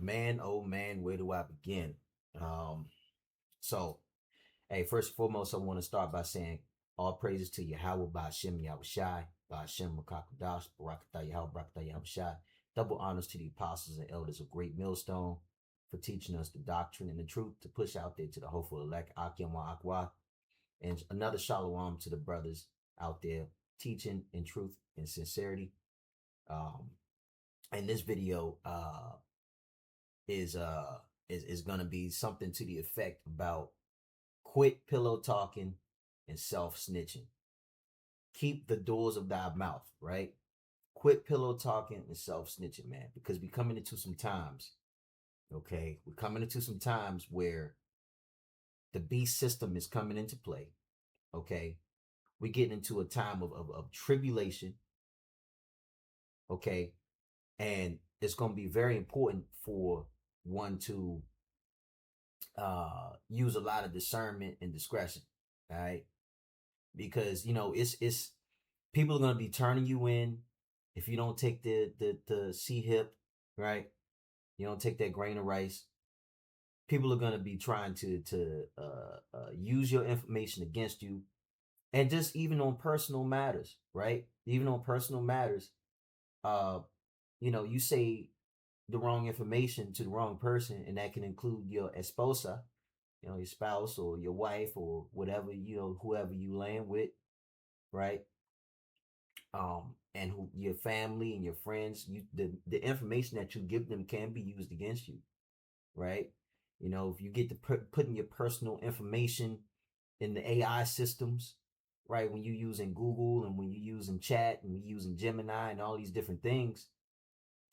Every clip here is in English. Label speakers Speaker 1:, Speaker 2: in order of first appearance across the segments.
Speaker 1: Man, oh man, where do I begin? Um, so, hey, first and foremost, I want to start by saying all praises to Yahweh by Hashem Yahushai, by Hashem Makakadash, Barakatah Yahweh, Barakatah Yahushai. Double honors to the apostles and elders of Great Millstone for teaching us the doctrine and the truth to push out there to the hopeful elect, Akim wa Akwa. And another shalom to the brothers out there teaching in truth and sincerity. Um, and this video, is gonna be something to the effect about quit pillow talking and self snitching. Keep the doors of thy mouth, right? Quit pillow talking and self snitching, man, because we're coming into some times, okay? We're coming into some times where the beast system is coming into play, okay? We're getting into a time of tribulation, okay? And it's going to be very important for one to use a lot of discernment and discretion, all right? Because it's people are going to be turning you in if you don't take the C hip, right? You don't take that grain of rice. People are going to be trying to use your information against you, and just even on personal matters, right? Even on personal matters, you say the wrong information to the wrong person, and that can include your esposa, your spouse or your wife or whatever, whoever you land with, right? And your family and your friends, the information that you give them can be used against you, right? If you get to putting your personal information in the AI systems, right? When you're using Google and when you're using chat and you're using Gemini and all these different things,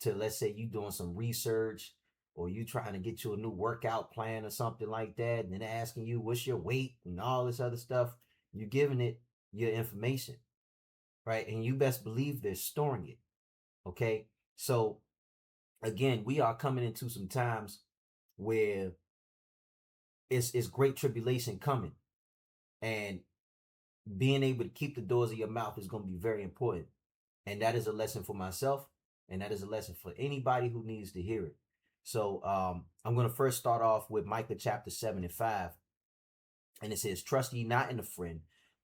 Speaker 1: to, let's say, you doing some research or you trying to get you a new workout plan or something like that, and then asking you what's your weight and all this other stuff, you're giving it your information, right? And you best believe they're storing it, okay? So again, we are coming into some times where it's great tribulation coming, and being able to keep the doors of your mouth is going to be very important. And that is a lesson for myself, and that is a lesson for anybody who needs to hear it. So I'm going to first start off with Micah chapter 7 and 5. And it says, trust ye not in a friend,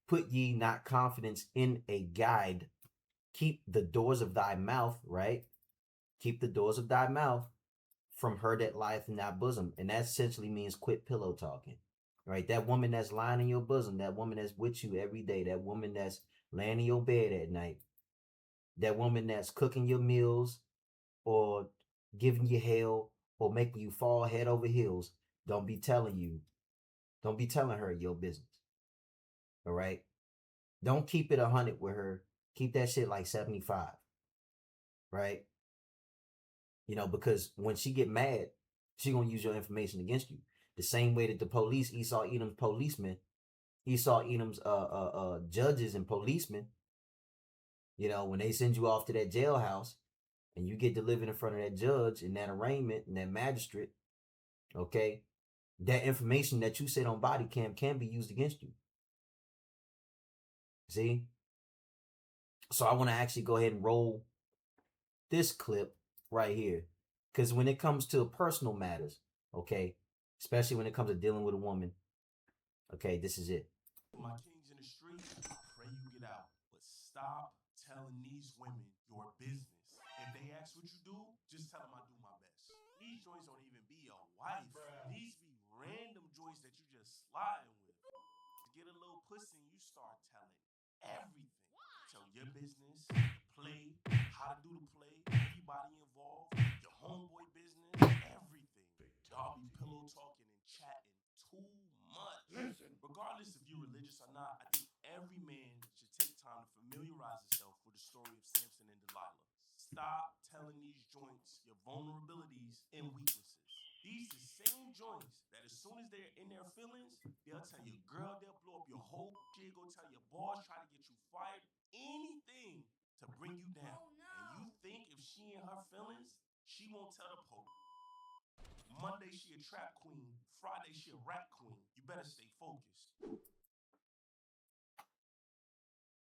Speaker 1: put ye not confidence in a guide, keep the doors of thy mouth, right? Keep the doors of thy mouth from her that lieth in thy bosom. And that essentially means quit pillow talking, right? That woman that's lying in your bosom, that woman that's with you every day, that woman that's laying in your bed at night, that woman that's cooking your meals or giving you hell or making you fall head over heels, don't be telling her your business, all right? Don't keep it 100 with her. Keep that shit like 75, right? Because when she get mad, she gonna use your information against you. The same way that the police, Esau Edom's policemen, Esau Edom's judges and policemen, when they send you off to that jailhouse and you get delivered in front of that judge and that arraignment and that magistrate, okay, that information that you said on body cam can be used against you. See? So I want to actually go ahead and roll this clip right here. Because when it comes to personal matters, okay, especially when it comes to dealing with a woman, okay, this is it.
Speaker 2: My kings in the street, I pray you get out. But stop telling these women your business. If they ask what you do, just tell them I do my best. These joints don't even be a wife. These be random joints that you just sliding with. To get a little pussy, you start telling everything. Tell your business, the play, how to do the play, everybody involved, your homeboy business, everything. Y'all be pillow talking and chatting too much. Listen, regardless if you're religious or not, I think every man should take time to familiarize himself with the story of Samson and Delilah. Stop telling these joints your vulnerabilities and weaknesses. These the same joints that as soon as they're in their feelings, they'll tell your girl, they'll blow up your whole shit, go tell your boss, try to get you fired, anything to bring you down. Oh, no. And you think if she in her feelings, she won't tell the police. Monday she a trap queen, Friday she a rap queen. You better stay focused.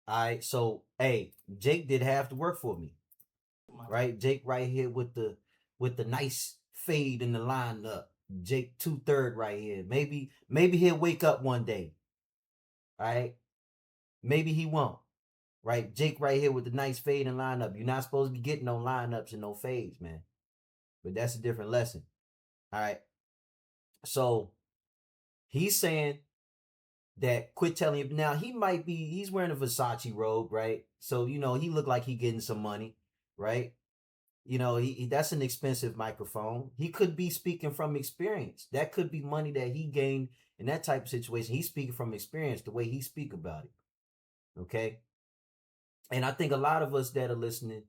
Speaker 1: All right, so hey, Jake did half the work for me, right? Jake right here with the nice fade in the lineup. Jake 2/3 right here. Maybe he'll wake up one day. All right. Maybe he won't. Right. Jake right here with the nice fade and lineup. You're not supposed to be getting no lineups and no fades, man. But that's a different lesson. All right. So he's saying that quit telling him. Now he's wearing a Versace robe, right? So he look like he getting some money, right? That's an expensive microphone. He could be speaking from experience. That could be money that he gained in that type of situation. He's speaking from experience, the way he speak about it. Okay. And I think a lot of us that are listening,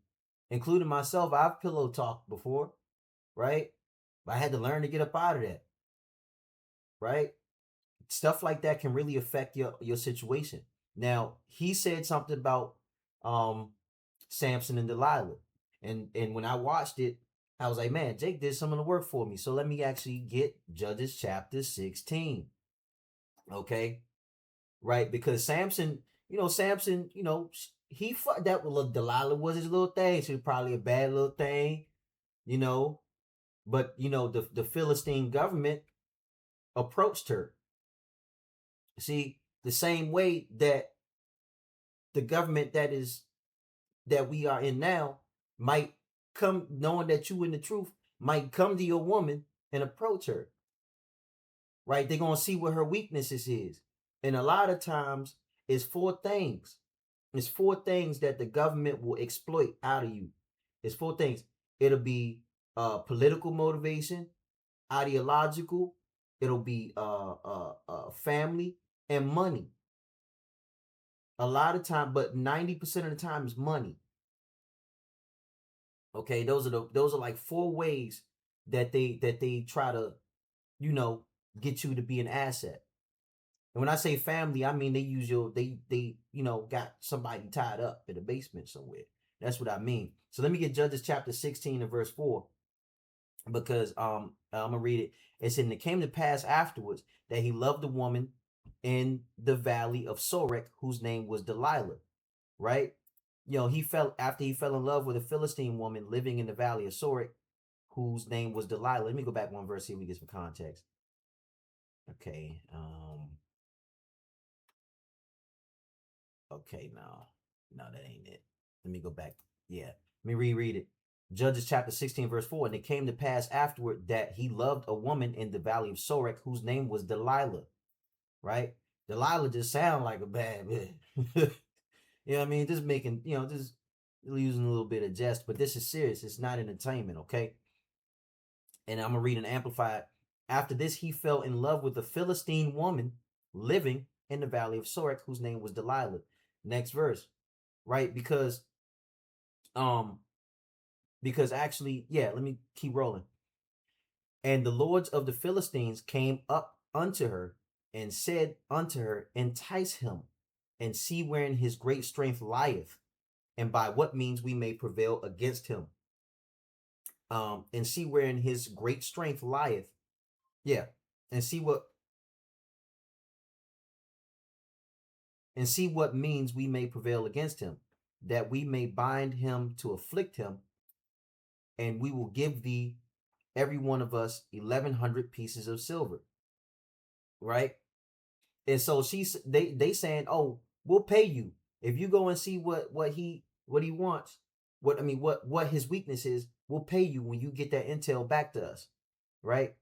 Speaker 1: including myself, I've pillow talked before, right? But I had to learn to get up out of that, right? Stuff like that can really affect your situation. Now, he said something about um Samson and Delilah. And when I watched it, I was like, man, Jake did some of the work for me. So let me actually get Judges chapter 16. Okay? Right? Because Samson, he fucked that with Delilah was his little thing. She was probably a bad little thing, you know. But the Philistine government approached her. See, the same way that the government that we are in now might come, knowing that you in the truth, might come to your woman and approach her. Right? They're gonna see what her weaknesses is. And a lot of times it's four things. It's four things that the government will exploit out of you. It's four things. It'll be political motivation, ideological, it'll be family, and money. A lot of time, but 90% of the time is money. Okay, those are like four ways that they try to, get you to be an asset. And when I say family, I mean they got somebody tied up in the basement somewhere. That's what I mean. So let me get Judges chapter 16 and verse 4, because I'm gonna read it. It said, and it came to pass afterwards that he loved a woman in the valley of Sorek, whose name was Delilah. Right? He fell in love with a Philistine woman living in the valley of Sorek, whose name was Delilah. Let me go back one verse, see if we get some context. Okay. Okay, no, that ain't it. Let me go back. Yeah. Let me reread it. Judges chapter 16, verse 4. And it came to pass afterward that he loved a woman in the valley of Sorek, whose name was Delilah. Right? Delilah just sound like a bad bitch. You know what I mean? Just making, just using a little bit of jest, but this is serious. It's not entertainment, okay? And I'm going to read an amplified. After this, he fell in love with a Philistine woman living in the valley of Sorek, whose name was Delilah. Next verse, right? Because actually, yeah, let me keep rolling. And the lords of the Philistines came up unto her and said unto her, entice him and see wherein his great strength lieth, and by what means we may prevail against him. And see wherein his great strength lieth. Yeah. And see what means we may prevail against him, that we may bind him to afflict him, and we will give thee every one of us 1,100 pieces of silver. Right? And so they saying, oh, we'll pay you if you go and see what he wants, what his weakness is. We'll pay you when you get that intel back to us. Right?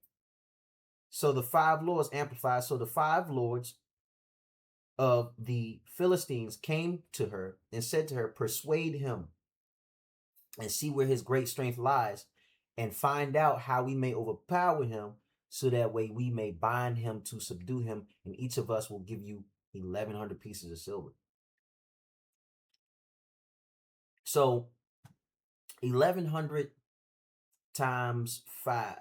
Speaker 1: So the five lords amplified. So the five lords of the Philistines came to her and said to her, persuade him and see where his great strength lies, and find out how we may overpower him, so that way we may bind him to subdue him, and each of us will give you 1,100 pieces of silver. So 1,100 times 5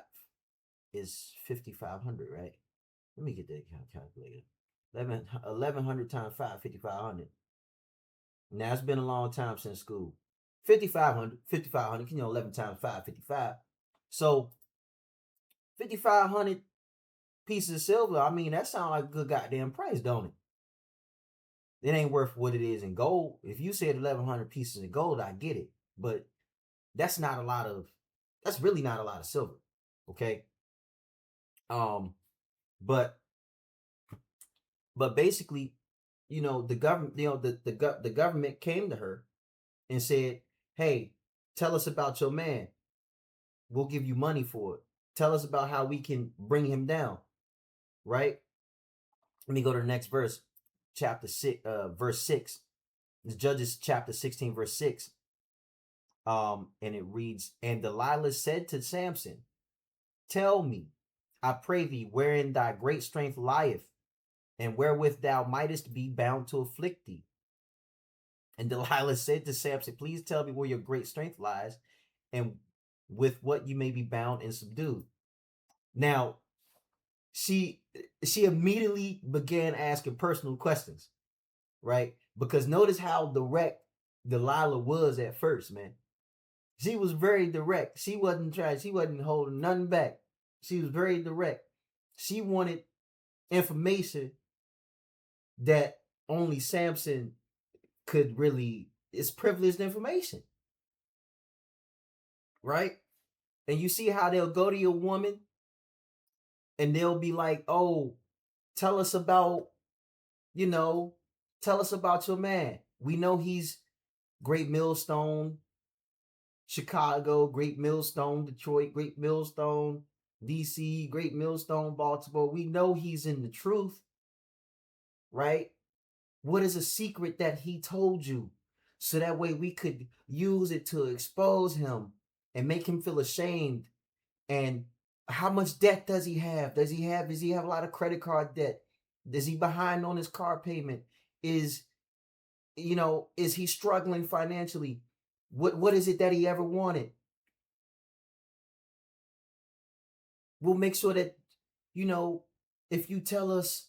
Speaker 1: is 5,500, right? Let me get that calculator. 1,100 times 5, 5,500. Now, it's been a long time since school. 5,500, 11 times 5, 55. So 5,500 pieces of silver, I mean, that sounds like a good goddamn price, don't it? It ain't worth what it is in gold. If you said 1,100 pieces of gold, I get it. But that's really not a lot of silver. Okay. Um, but basically, the government, the government came to her and said, "Hey, tell us about your man. We'll give you money for it. Tell us about how we can bring him down." Right? Let me go to the next verse, chapter 6, verse 6. It's Judges chapter 16, verse 6. And it reads, "And Delilah said to Samson, Tell me, I pray thee, wherein thy great strength lieth, and wherewith thou mightest be bound to afflict thee." And Delilah said to Samson, "Please tell me where your great strength lies, and with what you may be bound and subdued." Now, she immediately began asking personal questions, right? Because notice how direct Delilah was at first, man. She was very direct. She wasn't holding nothing back. She was very direct. She wanted information that only Samson could really, it's privileged information, right? And you see how they'll go to your woman and they'll be like, "Oh, tell us about, you know, tell us about your man. We know he's Great Millstone, Chicago, Great Millstone, Detroit, Great Millstone, DC, Great Millstone, Baltimore. We know he's in the truth, right? What is a secret that he told you? So that way we could use it to expose him and make him feel ashamed. And how much debt does he have? Does he have a lot of credit card debt? Is he behind on his car payment? Is is he struggling financially? What is it that he ever wanted? We'll make sure that, if you tell us,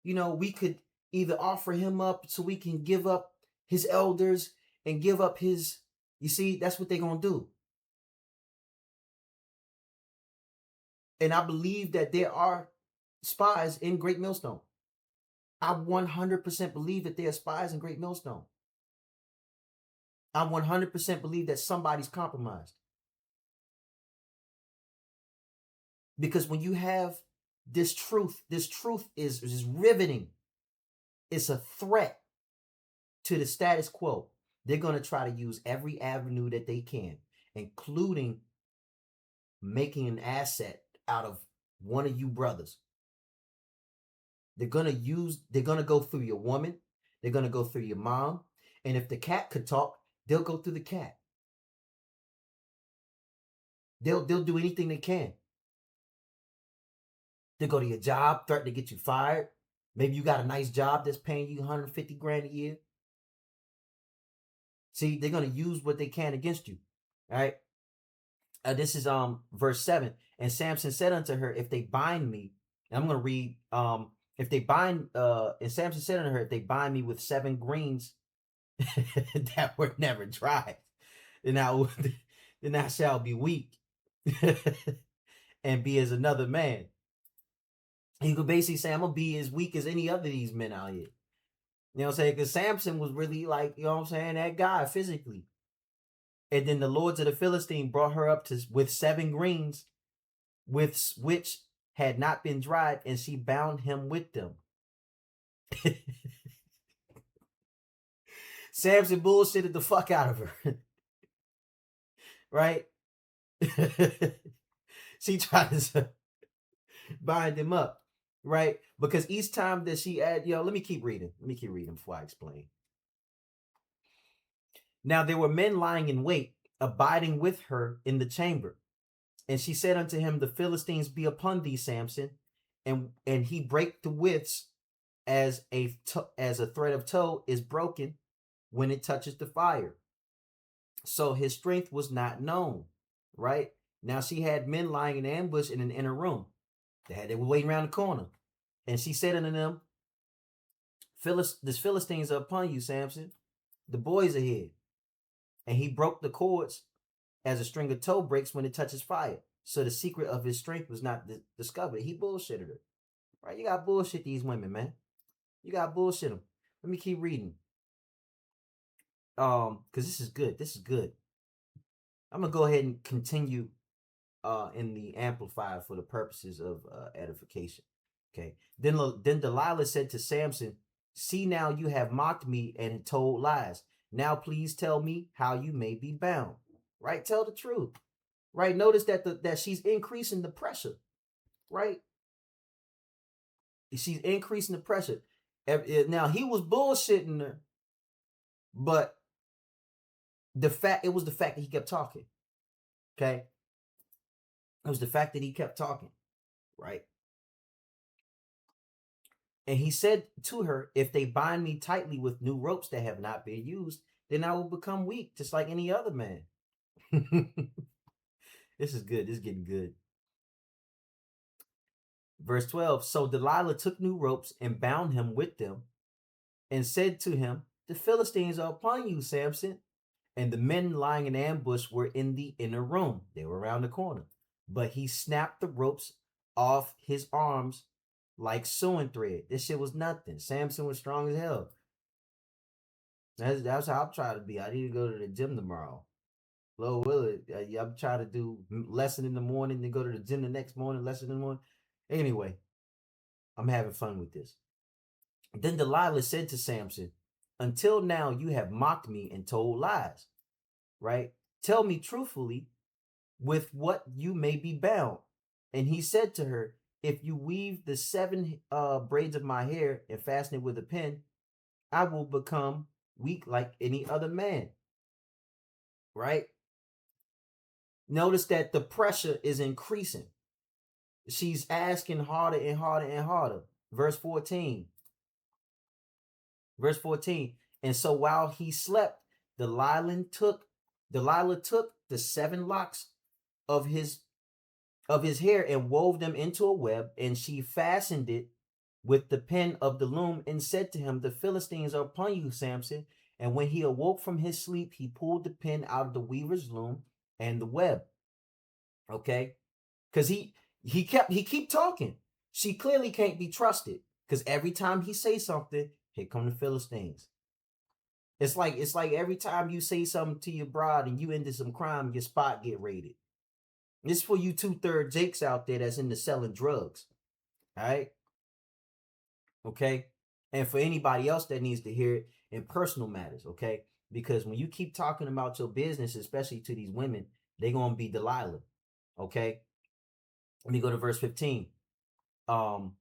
Speaker 1: we could either offer him up so we can give up his elders and give up his, you see, that's what they're going to do. And I believe that there are spies in Great Millstone. I 100% believe that there are spies in Great Millstone. I 100% believe that somebody's compromised. Because when you have this truth is riveting. It's a threat to the status quo. They're going to try to use every avenue that they can, including making an asset out of one of you brothers. They're going to go through your woman. They're going to go through your mom. And if the cat could talk, they'll go through the cat. They'll do anything they can. They'll go to your job, threaten to get you fired. Maybe you got a nice job that's paying you 150 grand a year. See, they're going to use what they can against you. All right. This is verse 7. And Samson said unto her, if they bind me, and I'm going to read, if they bind, and Samson said unto her, if they bind me with 7 greens that were never dried, then I shall be weak and be as another man. He could basically say, I'm going to be as weak as any other of these men out here. You know what I'm saying? Because Samson was really like, you know what I'm saying, that guy physically. And then the lords of the Philistine brought her up with 7 greens, with which had not been dried, and she bound him with them. Samson bullshitted the fuck out of her. Right? She tried to bind him up. Right? Because each time that she let me keep reading. Before I explain. Now there were men lying in wait, abiding with her in the chamber. And she said unto him, the Philistines be upon thee, Samson. And he brake the withs as a thread of tow is broken when it touches the fire. So his strength was not known, right? Now she had men lying in ambush in an inner room. They were waiting around the corner. And she said unto them, this Philistines are upon you, Samson. The boys are here. And he broke the cords as a string of tow breaks when it touches fire. So the secret of his strength was not discovered. He bullshitted her. Right? You got bullshit these women, man. You got bullshit them. Let me keep reading. Because this is good. I'm gonna go ahead and continue in the Amplified for the purposes of edification. Okay. Then Delilah said to Samson, "See now, you have mocked me and told lies. Now please tell me how you may be bound." Right? Tell the truth. Right? Notice that she's increasing the pressure. Right? She's increasing the pressure. Now he was bullshitting her, but it was the fact that he kept talking. Okay? It was the fact that he kept talking, right? And he said to her, "If they bind me tightly with new ropes that have not been used, then I will become weak, just like any other man." This is good. This is getting good. Verse 12. So Delilah took new ropes and bound him with them and said to him, "The Philistines are upon you, Samson." And the men lying in ambush were in the inner room. They were around the corner. But he snapped the ropes off his arms like sewing thread. This shit was nothing. Samson was strong as hell. That's how I'm trying to be. I need to go to the gym tomorrow. Lord willing, I'm trying to do lesson in the morning, then go to the gym the next morning, lesson in the morning. Anyway, I'm having fun with this. Then Delilah said to Samson, "Until now you have mocked me and told lies, right? Tell me truthfully with what you may be bound." And he said to her, "If you weave the 7 braids of my hair and fasten it with a pin, I will become weak like any other man." Right? Notice that the pressure is increasing. She's asking harder and harder and harder. Verse 14. Verse 14. And so while he slept, Delilah took the 7 locks of his hair and wove them into a web, and she fastened it with the pin of the loom and said to him, "The Philistines are upon you, Samson." And when he awoke from his sleep, he pulled the pin out of the weaver's loom and the web. Okay? Because he keep talking. She clearly can't be trusted. Because every time he say something, here come the Philistines. It's like every time you say something to your bride and you into some crime, your spot get raided. This for you 2/3 Jakes out there that's into selling drugs. All right? Okay? And for anybody else that needs to hear it in personal matters, okay? Because when you keep talking about your business, especially to these women, they're going to be Delilah. Okay? Let me go to verse 15. Like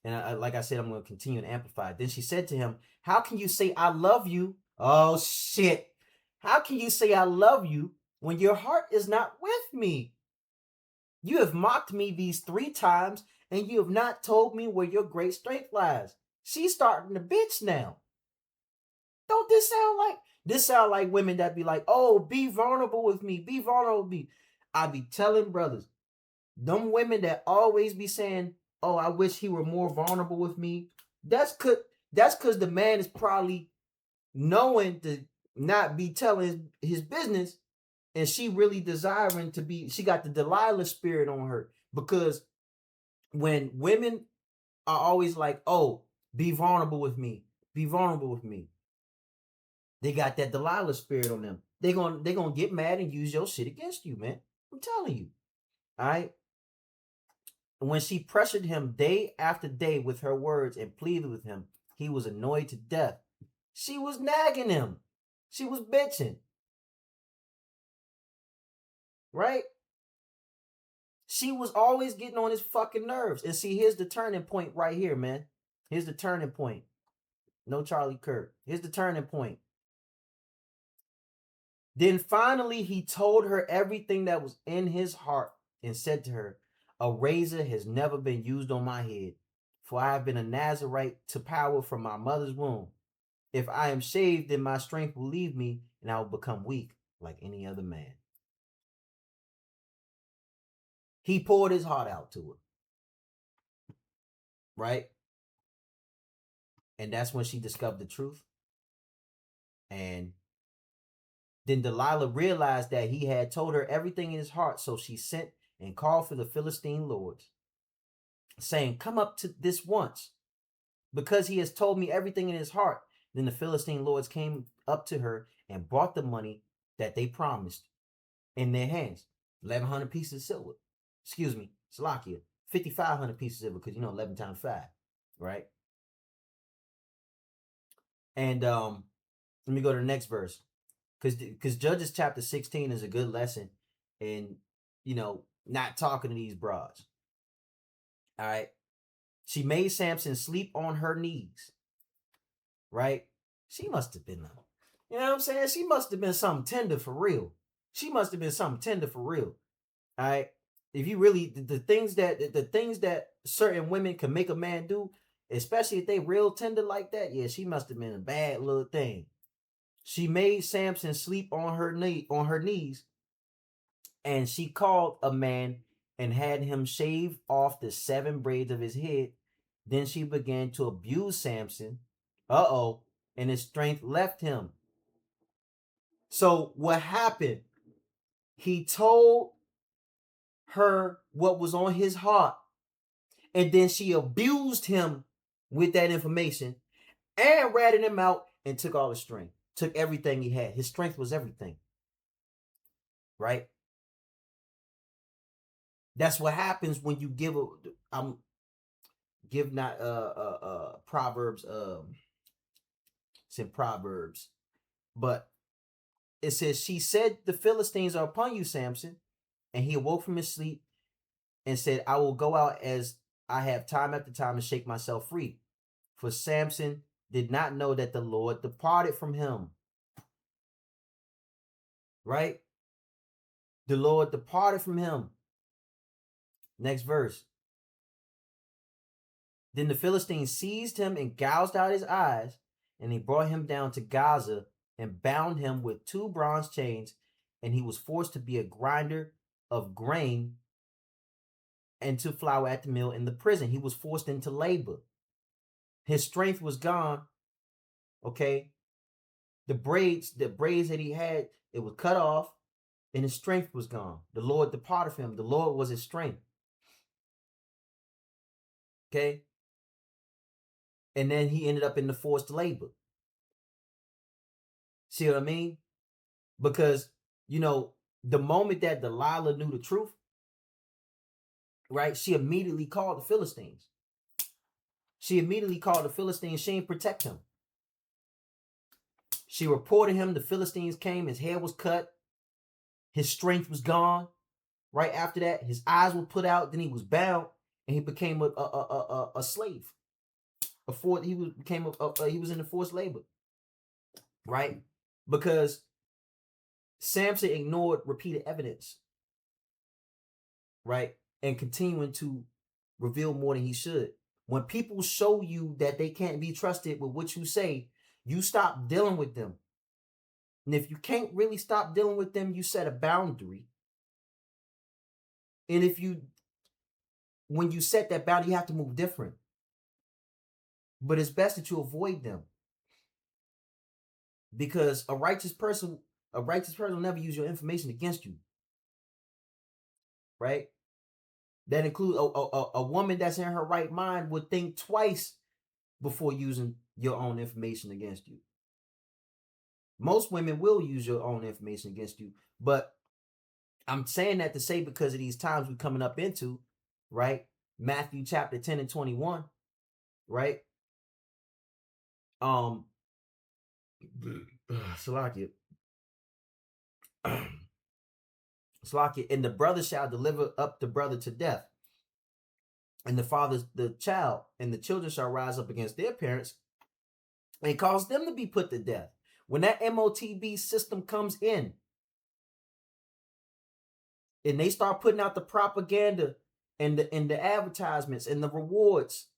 Speaker 1: I said, I'm going to continue and amplify. Then she said to him, "How can you say I love you?" Oh, shit. "How can you say I love you when your heart is not with me? You have mocked me these 3 times, and you have not told me where your great strength lies." She's starting to bitch now. Don't this sound like women that be like, "Oh, be vulnerable with me. Be vulnerable with me." I be telling brothers, them women that always be saying, "Oh, I wish he were more vulnerable with me." That's cause the man is probably knowing to not be telling his business, and she really desiring to be. She got the Delilah spirit on her, because when women are always like, "Oh, be vulnerable with me. Be vulnerable with me." They got that Delilah spirit on them. They gonna get mad and use your shit against you, man. I'm telling you. All right. When she pressured him day after day with her words and pleaded with him, he was annoyed to death. She was nagging him. She was bitching. Right? She was always getting on his fucking nerves. And see, here's the turning point right here, man. Here's the turning point. No Charlie Kirk. Here's the turning point. Then finally he told her everything that was in his heart and said to her, "A razor has never been used on my head, for I have been a Nazarite to power from my mother's womb. If I am shaved, then my strength will leave me and I will become weak like any other man." He poured his heart out to her, right? And that's when she discovered the truth. And then Delilah realized that he had told her everything in his heart. So she sent and called for the Philistine lords, saying, "Come up to this once, because he has told me everything in his heart." Then the Philistine lords came up to her and brought the money that they promised in their hands. 1,100 pieces of silver. Excuse me, Salakia. 5,500 pieces of silver, because 11 times 5, right? And let me go to the next verse, because Judges chapter 16 is a good lesson in not talking to these broads. All right. She made Samson sleep on her knees. Right? She must have been you know what I'm saying? She must have been something tender for real. She must have been something tender for real. All right. If you really the things that certain women can make a man do, especially if they real tender like that, yeah, she must have been a bad little thing. She made Samson sleep on her knees, and she called a man and had him shave off the 7 braids of his head. Then she began to abuse Samson. And his strength left him. So what happened? He told her what was on his heart, and then she abused him with that information and ratted him out and took all his strength, took everything he had. His strength was everything, right? That's what happens when you give give not Proverbs, it's in Proverbs, but it says, she said, the Philistines are upon you, Samson. And he awoke from his sleep and said, I will go out as I have time after time and shake myself free. For Samson did not know that the Lord departed from him. Right? The Lord departed from him. Next verse. Then the Philistines seized him and gouged out his eyes, and they brought him down to Gaza and bound him with 2 bronze chains, and he was forced to be a grinder of grain and to flour at the mill in the prison. He was forced into labor. His strength was gone. Okay. The braids that he had, it was cut off, and his strength was gone. The Lord departed from him. The Lord was his strength. Okay. And then he ended up in the forced labor. See what I mean? Because, the moment that Delilah knew the truth, right, she immediately called the Philistines. She didn't protect him. She reported him. The Philistines came. His hair was cut. His strength was gone. Right after that, his eyes were put out. Then he was bound, and he became a slave. He was in the forced labor. Right? Because Samson ignored repeated evidence. Right? And continuing to reveal more than he should. When people show you that they can't be trusted with what you say, you stop dealing with them. And if you can't really stop dealing with them, you set a boundary. And when you set that boundary, you have to move different. But it's best that you avoid them. Because a righteous person will never use your information against you. Right? That includes a woman that's in her right mind would think twice before using your own information against you. Most women will use your own information against you, but I'm saying that to say, because of these times we're coming up into, right? Matthew chapter 10 and 21, right? Salakia. Salakia, and the brother shall deliver up the brother to death, and the father's the child, and the children shall rise up against their parents and cause them to be put to death. When that MOTB system comes in, and they start putting out the propaganda and the advertisements and the rewards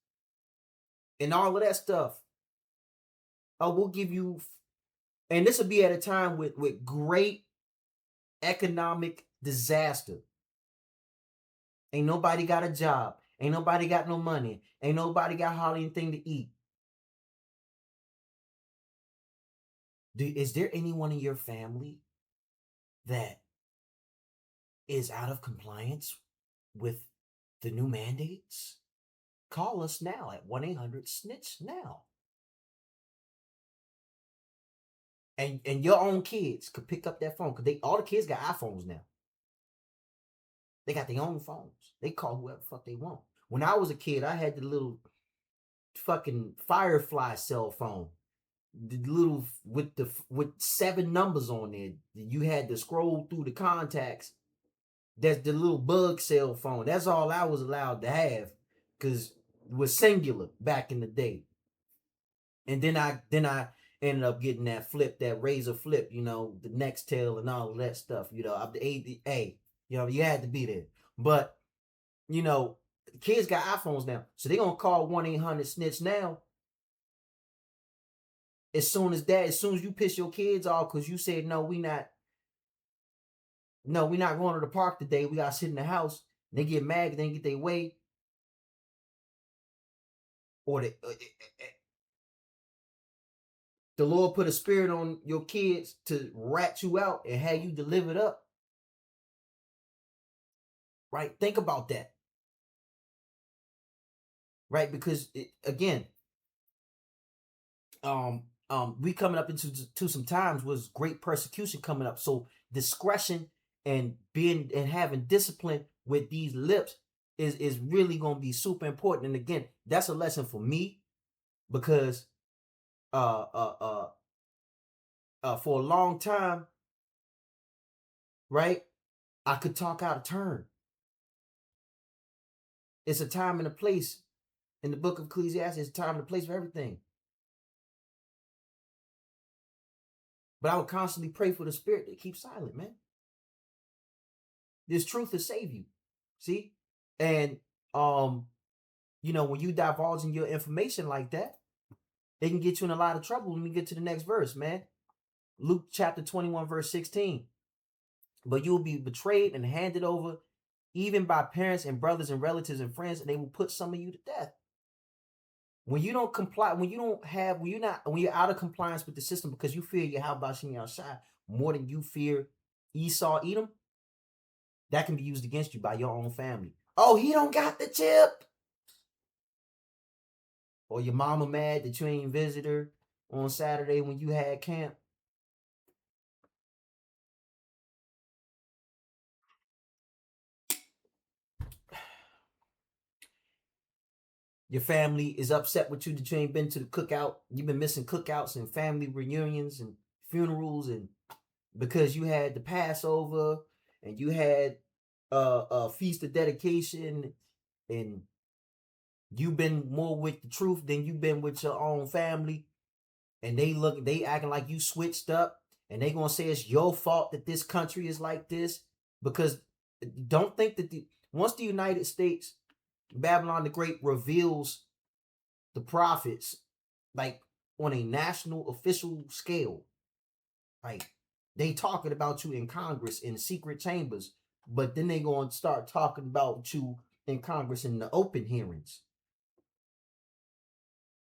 Speaker 1: and all of that stuff, we'll give you, and this will be at a time with great economic disaster. Ain't nobody got a job. Ain't nobody got no money. Ain't nobody got hardly anything to eat. Is there anyone in your family that is out of compliance with the new mandates? Call us now at 1-800-SNITCH-NOW. And your own kids could pick up that phone, because all the kids got iPhones now. They got their own phones. They call whoever the fuck they want. When I was a kid, I had the little fucking Firefly cell phone. The little with 7 numbers on there. You had to scroll through the contacts. That's the little bug cell phone. That's all I was allowed to have, because it was singular back in the day. And then I ended up getting that razor flip, the Nextel and all of that stuff. You had to be there. But kids got iPhones now, so they gonna call 1-800-SNITCH now. As soon as you piss your kids off because you said no, we not going to the park today. We gotta sit in the house. They get mad, they get their way, or the Lord put a spirit on your kids to rat you out and have you delivered up. Right? Think about that. Right? Because we coming up into some times was great persecution coming up. So discretion and having discipline with these lips is really gonna be super important. And again, that's a lesson for me, because for a long time, right, I could talk out of turn. It's a time and a place. In the book of Ecclesiastes, it's a time and a place for everything. But I would constantly pray for the spirit to keep silent, man. This truth will save you. See? And when you divulge in your information like that, it can get you in a lot of trouble when we get to the next verse, man. Luke chapter 21, verse 16. But you will be betrayed and handed over even by parents and brothers and relatives and friends, and they will put some of you to death. When you don't comply, when you're out of compliance with the system because you fear Yahweh Shai more than you fear Esau Edom, that can be used against you by your own family. Oh, he don't got the chip. Or your mama mad that you ain't visit her on Saturday when you had camp. Your family is upset with you that you ain't been to the cookout. You've been missing cookouts and family reunions and funerals, and because you had the Passover and you had a feast of dedication, and you've been more with the truth than you've been with your own family, and they acting like you switched up, and they gonna say it's your fault that this country is like this. Because don't think that once the United States, Babylon the Great, reveals the prophets like on a national official scale, like they talking about you in Congress in secret chambers, but then they gonna start talking about you in Congress in the open hearings.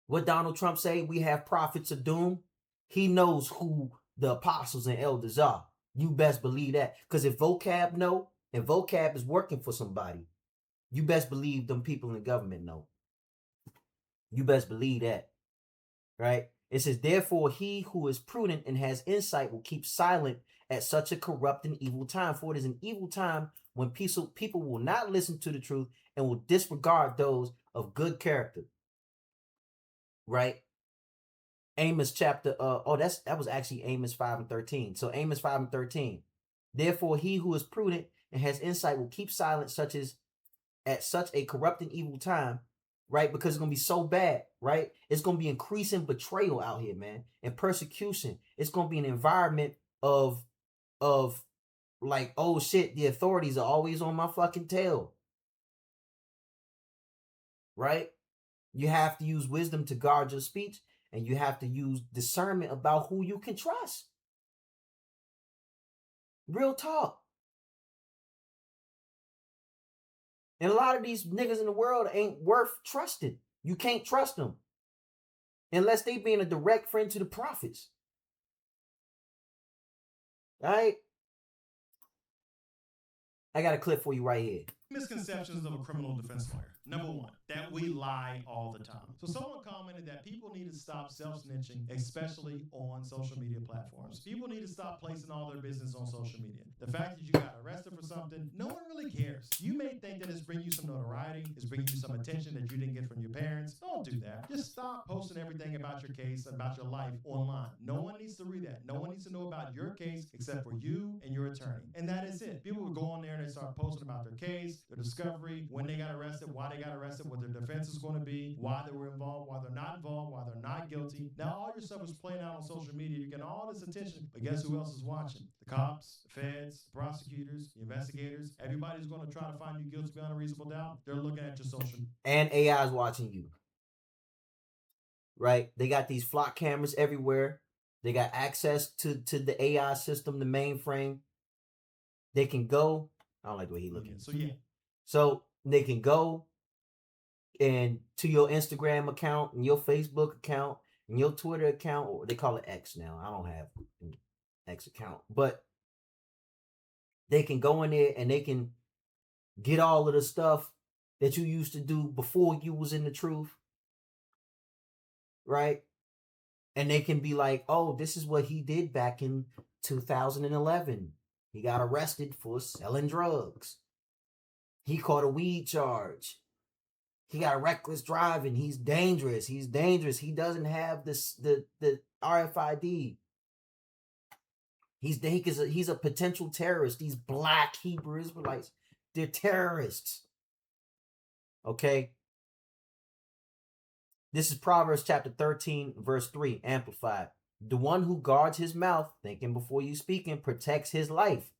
Speaker 1: What Donald Trump say? We have prophets of doom. He knows who the apostles and elders are. You best believe that. Because if vocab know, and vocab is working for somebody, you best believe them people in the government know. You best believe that. Right? It says, therefore, he who is prudent and has insight will keep silent at such a corrupt and evil time. For it is an evil time when people will not listen to the truth and will disregard those of good character. Right? Amos chapter, that was actually Amos 5:13. So Amos 5:13. Therefore, he who is prudent and has insight will keep silent at such a corrupt and evil time, right? Because it's gonna be so bad, right? It's gonna be increasing betrayal out here, man, and persecution. It's gonna be an environment of like, oh shit, the authorities are always on my fucking tail, right? You have to use wisdom to guard your speech, and you have to use discernment about who you can trust. Real talk. And a lot of these niggas in the world ain't worth trusting. You can't trust them unless they being a direct friend to the prophets. All right? I got a clip for you right here.
Speaker 2: misconceptions of a criminal defense lawyer. Number one, that we lie all the time. So someone commented that people need to stop self-snitching, especially on social media platforms. People need to stop placing all their business on social media. The fact that you got arrested for something, no one really cares. You may think that it's bringing you some notoriety, it's bringing you some attention that you didn't get from your parents. Don't do that. Just stop posting everything about your case, about your life online. No one needs to read that. No one needs to know about your case except for you and your attorney. And that is it. People will go on there and they start posting about their case, their discovery, when they got arrested, why they got arrested, what their defense is going to be, why they were involved, why they're not involved, why they're not guilty. Now all your stuff is playing out on social media. You're getting all this attention, but guess who else is watching? The cops, the feds, the prosecutors, the investigators. Everybody's going to try to find you guilty beyond a reasonable doubt. They're looking at your social.
Speaker 1: And AI is watching you. Right? They got these flock cameras everywhere. They got access to the AI system, the mainframe. They can go. I don't like the way he looking. So they can go and to your Instagram account and your Facebook account and your Twitter account, or they call it X now. I don't have an X account, but they can go in there and they can get all of the stuff that you used to do before you was in the truth, right? And they can be like, oh, this is what he did back in 2011. He got arrested for selling drugs. He caught a weed charge. He got reckless driving. He's dangerous. He doesn't have the RFID. He's a potential terrorist. These black Hebrew Israelites, they're terrorists. Okay. This is Proverbs chapter 13, verse 3, amplified. The one who guards his mouth, thinking before you speaking, protects his life.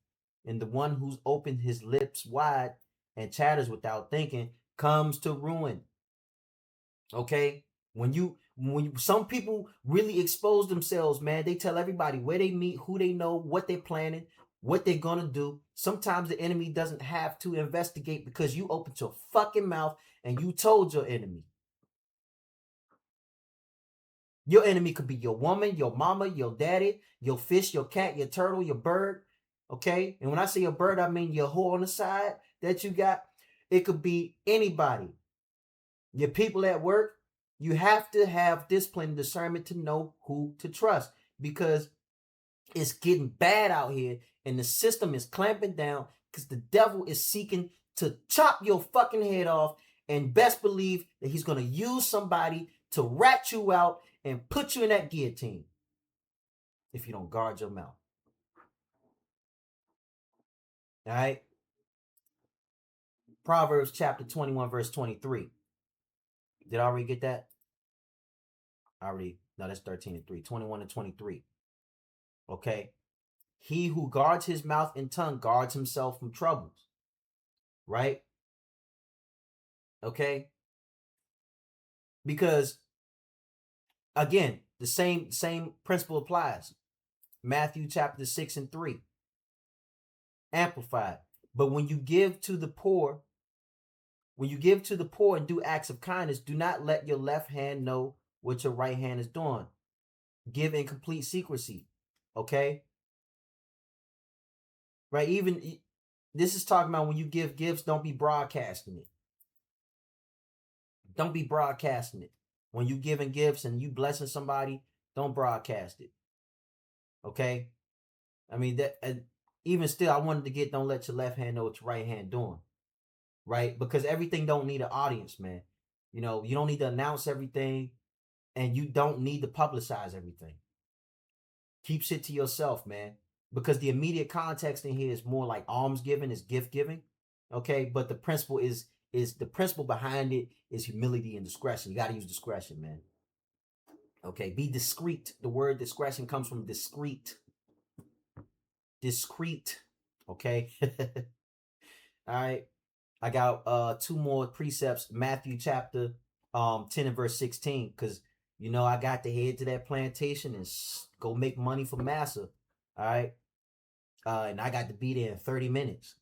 Speaker 1: And the one who's opened his lips wide and chatters without thinking comes to ruin. Okay? When some people really expose themselves, man, they tell everybody where they meet, who they know, what they're planning, what they're gonna do. Sometimes the enemy doesn't have to investigate because you opened your fucking mouth and you told your enemy. Your enemy could be your woman, your mama, your daddy, your fish, your cat, your turtle, your bird. Okay? And when I say a bird, I mean your whore on the side that you got. It could be anybody. Your people at work. You have to have discipline and discernment to know who to trust, because it's getting bad out here and the system is clamping down because the devil is seeking to chop your fucking head off, and best believe that he's going to use somebody to rat you out and put you in that guillotine if you don't guard your mouth. All right? Proverbs chapter 21, verse 23. Did I already get that? No, that's 13 and 3. 21 and 23. Okay? He who guards his mouth and tongue guards himself from troubles. Right? Okay? Because, again, the same principle applies. Matthew chapter 6 and 3. Amplified. But when you give to the poor and do acts of kindness, do not let your left hand know what your right hand is doing. Give in complete secrecy. Okay? Right? Even this is talking about when you give gifts, don't be broadcasting it. Don't be broadcasting it. When you giving gifts and you blessing somebody, don't broadcast it. Okay? I mean, that even still, I wanted to get, don't let your left hand know what your right hand doing. Right? Because everything don't need an audience, man. You know, you don't need to announce everything, and you don't need to publicize everything. Keep shit to yourself, man. Because the immediate context in here is more like almsgiving, is gift giving. Okay? But the principle is the principle behind it is humility and discretion. You got to use discretion, man. Okay? Be discreet. The word discretion comes from discreet. Discreet. Okay? All right. I got 2 more precepts. Matthew chapter 10 and verse 16. Because, you know, I got to head to that plantation and go make money for massa. All right. And I got to be there in 30 minutes.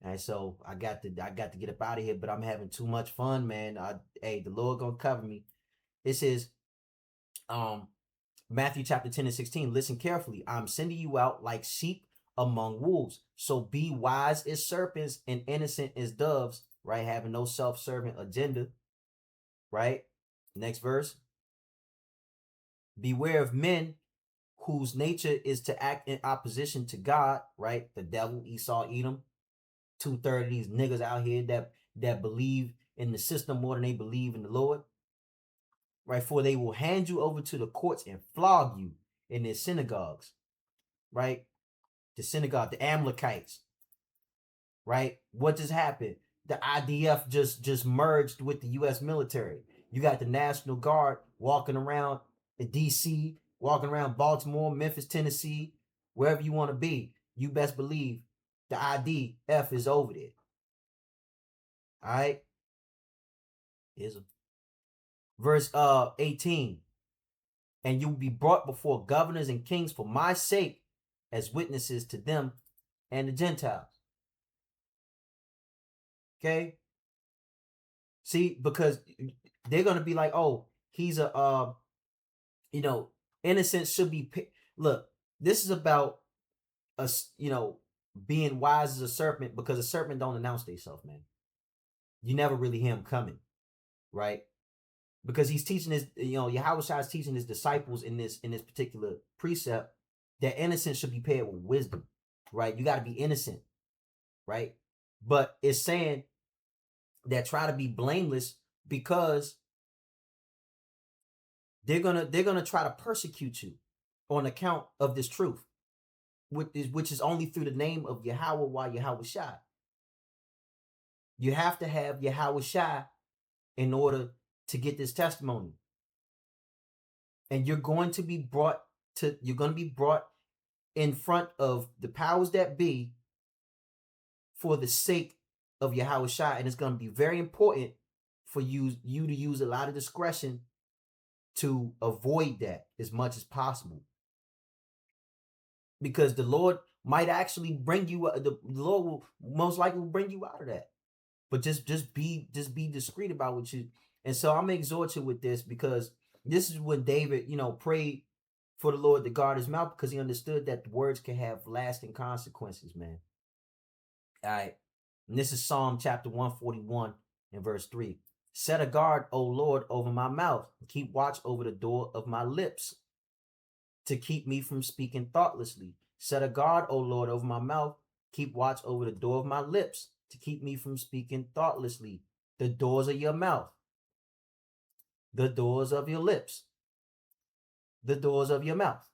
Speaker 1: All right. So I got to get up out of here, but I'm having too much fun, man. Hey, the Lord gonna cover me. This is Matthew chapter 10 and 16. Listen carefully. I'm sending you out like sheep among wolves. So be wise as serpents and innocent as doves, right? Having no self-serving agenda, right? Next verse. Beware of men whose nature is to act in opposition to God, right? The devil, Esau, Edom. 2/3 of these niggas out here that believe in the system more than they believe in the Lord, right? For they will hand you over to the courts and flog you in their synagogues, right? The synagogue, the Amalekites, right? What just happened? The IDF just merged with the U.S. military. You got the National Guard walking around in D.C., walking around Baltimore, Memphis, Tennessee, wherever you want to be. You best believe the IDF is over there. All right? Here's verse 18. And you will be brought before governors and kings for my sake as witnesses to them and the Gentiles. Okay? See, because they're going to be like, oh, he's a, innocent should be. Look, this is about us, being wise as a serpent, because a serpent don't announce themselves, man. You never really hear him coming, right? Because he's teaching his, Yahweh Shai is teaching his disciples in this particular precept that innocence should be paired with wisdom, right? You got to be innocent, right? But it's saying that try to be blameless because they're gonna try to persecute you on account of this truth, which is only through the name of Yahweh while Yahweh Shai. You have to have Yahweh Shai in order to get this testimony. And you're going to be brought in front of the powers that be for the sake of Yahweh Shai. And it's going to be very important for you to use a lot of discretion to avoid that as much as possible. Because the Lord might actually bring you, the Lord will most likely bring you out of that. But just be discreet about what you. And so I'm exhort you with this, because this is when David, prayed for the Lord to guard his mouth, because he understood that the words can have lasting consequences, man. All right. And this is Psalm chapter 141 and verse 3. Set a guard, O Lord, over my mouth. Keep watch over the door of my lips to keep me from speaking thoughtlessly. Set a guard, O Lord, over my mouth. Keep watch over the door of my lips to keep me from speaking thoughtlessly. The doors of your mouth. The doors of your lips. The doors of your mouth.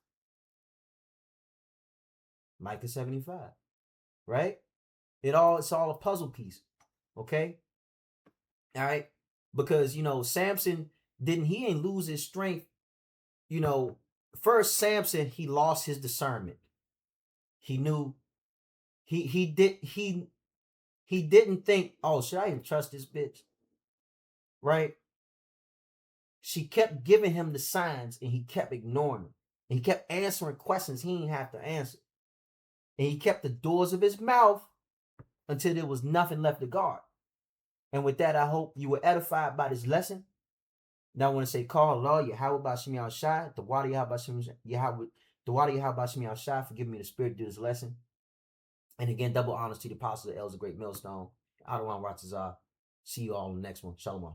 Speaker 1: Micah 75. Right? It's all a puzzle piece. Okay? All right? Because, Samson he ain't lose his strength. First Samson, he lost his discernment. He knew he didn't think, oh, should I even trust this bitch? Right? She kept giving him the signs and he kept ignoring them. And he kept answering questions he didn't have to answer. And he kept the doors of his mouth until there was nothing left to guard. And with that, I hope you were edified by this lesson. Now I want to say, call Allah, Yahweh Bashim Yahweh Shai, the water Yahweh Bashim Yahweh Shai, for giving me the spirit to do this lesson. And again, double honors to the apostles, the elders, the great millstone, Adawan Ratazar. See you all in the next one. Shalom.